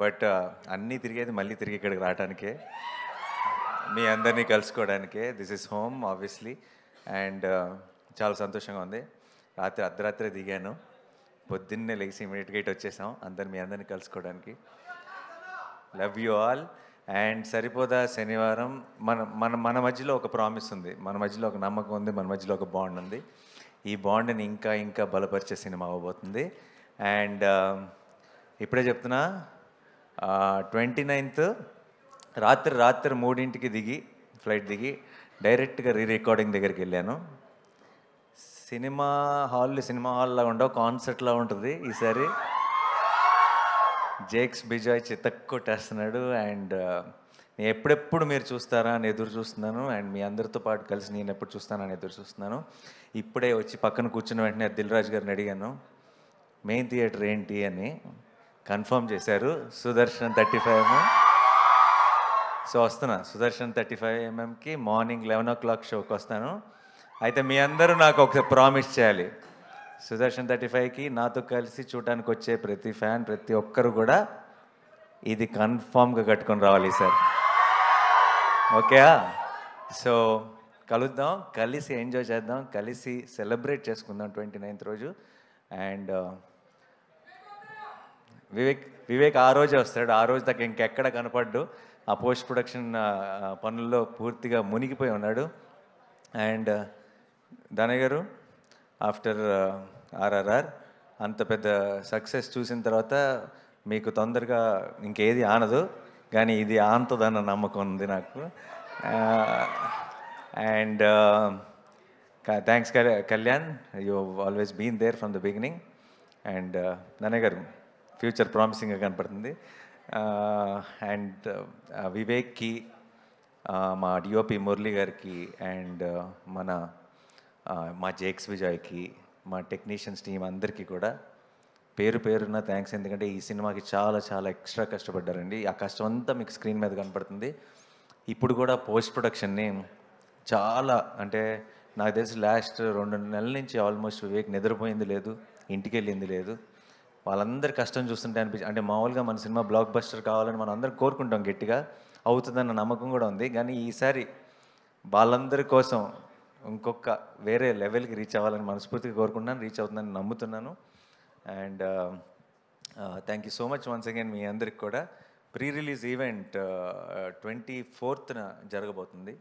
But అన్నీ తిరిగేది మళ్ళీ తిరిగి ఇక్కడికి రావడానికే, మీ అందరినీ కలుసుకోవడానికే. This is home obviously. And చాలా సంతోషంగా ఉంది. అర్ధరాత్రే దిగాను, పొద్దున్నే లేచి ఇమీడియట్గా ఇటు వచ్చేసాం మీ అందరినీ కలుసుకోవడానికి. Love you all. అండ్ సరిపోదా శనివారం మన మన మన మధ్యలో ఒక ప్రామిస్ ఉంది, మన మధ్యలో ఒక నమ్మకం ఉంది, మన మధ్యలో ఒక బాండ్ ఉంది. ఈ బాండ్ని ఇంకా ఇంకా బలపరిచే సినిమా అవ్వబోతుంది. అండ్ ఇప్పుడే చెప్తున్నా, 29th రాత్రి 3ంటికి దిగి ఫ్లైట్ దిగి డైరెక్ట్గా రికార్డింగ్ దగ్గరికి వెళ్ళాను. సినిమా హాల్లో ఉండవు, కాన్సర్ట్లో ఉంటుంది ఈసారి. జేక్స్ బిజాయ్ చితక్కొట్టేస్తున్నాడు. అండ్ నేను ఎప్పుడెప్పుడు మీరు చూస్తారా అని ఎదురు చూస్తున్నాను. అండ్ మీ అందరితో పాటు కలిసి నేను ఎప్పుడు చూస్తానని ఎదురు చూస్తున్నాను. ఇప్పుడే వచ్చి పక్కన కూర్చున్న వెంటనే దిల్ రాజు గారిని అడిగాను, మెయిన్ థియేటర్ ఏంటి అని. కన్ఫర్మ్ చేశారు, సుదర్శన్ 35mm. సో వస్తున్నా సుదర్శన్ 35mmకి మార్నింగ్ 11 o'clock షోకి వస్తాను. అయితే మీ అందరూ నాకు ఒక ప్రామిస్ చేయాలి, సుదర్శన్ 35కి నాతో కలిసి చూడటానికి వచ్చే ప్రతి ఫ్యాన్, ప్రతి ఒక్కరు కూడా ఇది కన్ఫామ్గా కట్టుకొని రావాలి సార్. ఓకే? సో కలుద్దాం, కలిసి ఎంజాయ్ చేద్దాం, కలిసి సెలబ్రేట్ చేసుకుందాం 29th రోజు. అండ్ వివేక్ ఆ రోజే వస్తాడు. ఆ రోజు దాకా ఇంకెక్కడ కనపడ్డు, ఆ పోస్ట్ ప్రొడక్షన్ పనుల్లో పూర్తిగా మునిగిపోయి ఉన్నాడు. అండ్ దానయ్య గారు, ఆఫ్టర్ RRR అంత పెద్ద సక్సెస్ చూసిన తర్వాత మీకు తొందరగా ఇంకేది ఆనదు, కానీ ఇది ఆనుతుందన్న నమ్మకం ఉంది నాకు. And thanks Kalyan, you always been there from the beginning. And Nannayya garu, future ప్రామిసింగ్గా కనపడుతుంది. అండ్ వివేక్కి, మా డిఓపి మురళి గారికి, అండ్ మా జేక్స్ విజయ్కి, మా టెక్నీషియన్స్ టీం అందరికీ కూడా పేరు పేరున్న థ్యాంక్స్. ఎందుకంటే ఈ సినిమాకి చాలా చాలా ఎక్స్ట్రా కష్టపడ్డారండి. ఆ కష్టం అంతా మీకు స్క్రీన్ మీద కనపడుతుంది. ఇప్పుడు కూడా పోస్ట్ ప్రొడక్షన్ని చాలా, అంటే నాకు తెలిసి లాస్ట్ 2 నెలల నుంచి ఆల్మోస్ట్ వివేక్ నిద్రపోయింది లేదు, ఇంటికి వెళ్ళింది లేదు. వాళ్ళందరి కష్టం చూస్తుంటే అంటే మామూలుగా మన సినిమా బ్లాక్ బస్టర్ కావాలని మనం అందరం కోరుకుంటాం, గట్టిగా అవుతుందన్న నమ్మకం కూడా ఉంది. కానీ ఈసారి వాళ్ళందరి కోసం ఇంకొక వేరే లెవెల్కి రీచ్ అవ్వాలని మనస్ఫూర్తిగా కోరుకుంటున్నాను, రీచ్ అవుతుందని నమ్ముతున్నాను. And thank you so much once again మీ అందరికి కూడా. ప్రీ రిలీజ్ ఈవెంట్ 24th జరగబోతుంది.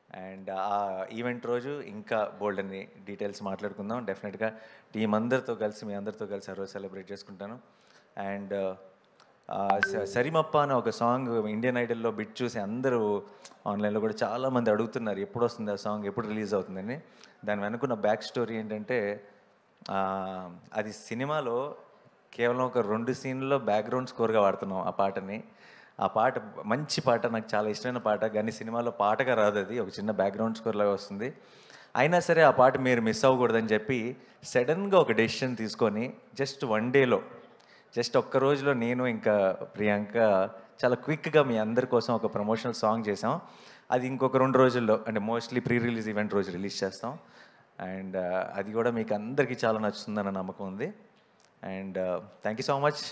అండ్ ఆ ఈవెంట్ రోజు ఇంకా బోల్డ్ అని డీటెయిల్స్ మాట్లాడుకుందాం. డెఫినెట్గా టీం అందరితో కలిసి, మీ అందరితో కలిసి ఆ రోజు సెలబ్రేట్ చేసుకుంటాను. అండ్ సరిమప్ప అనే ఒక సాంగ్ ఇండియన్ ఐడల్లో బిట్ చూసి అందరూ ఆన్లైన్లో కూడా చాలామంది అడుగుతున్నారు, ఎప్పుడు వస్తుంది ఆ సాంగ్, ఎప్పుడు రిలీజ్ అవుతుందని. దాని వెనుకున్న బ్యాక్ స్టోరీ ఏంటంటే, అది సినిమాలో కేవలం ఒక 2 సీన్లలో బ్యాక్గ్రౌండ్ స్కోర్గా వాడుతున్నాం ఆ పాటని. ఆ పాట మంచి పాట, నాకు చాలా ఇష్టమైన పాట, కానీ సినిమాలో పాటగా రాదు, అది ఒక చిన్న బ్యాక్గ్రౌండ్ స్కోర్ లాగా వస్తుంది. అయినా సరే ఆ పాట మీరు మిస్ అవ్వకూడదని చెప్పి సడన్గా ఒక డెసిషన్ తీసుకొని జస్ట్ 1 డేలో, జస్ట్ ఒక్క రోజులో నేను ఇంకా ప్రియాంక చాలా క్విక్గా మీ అందరి కోసం ఒక ప్రమోషనల్ సాంగ్ చేసాం. అది ఇంకొక 2 రోజుల్లో, అంటే మోస్ట్లీ ప్రీ రిలీజ్ ఈవెంట్ రోజు రిలీజ్ చేస్తాం. అండ్ అది కూడా మీకు అందరికీ చాలా నచ్చుతుందన్న నమ్మకం ఉంది. And thank you so much.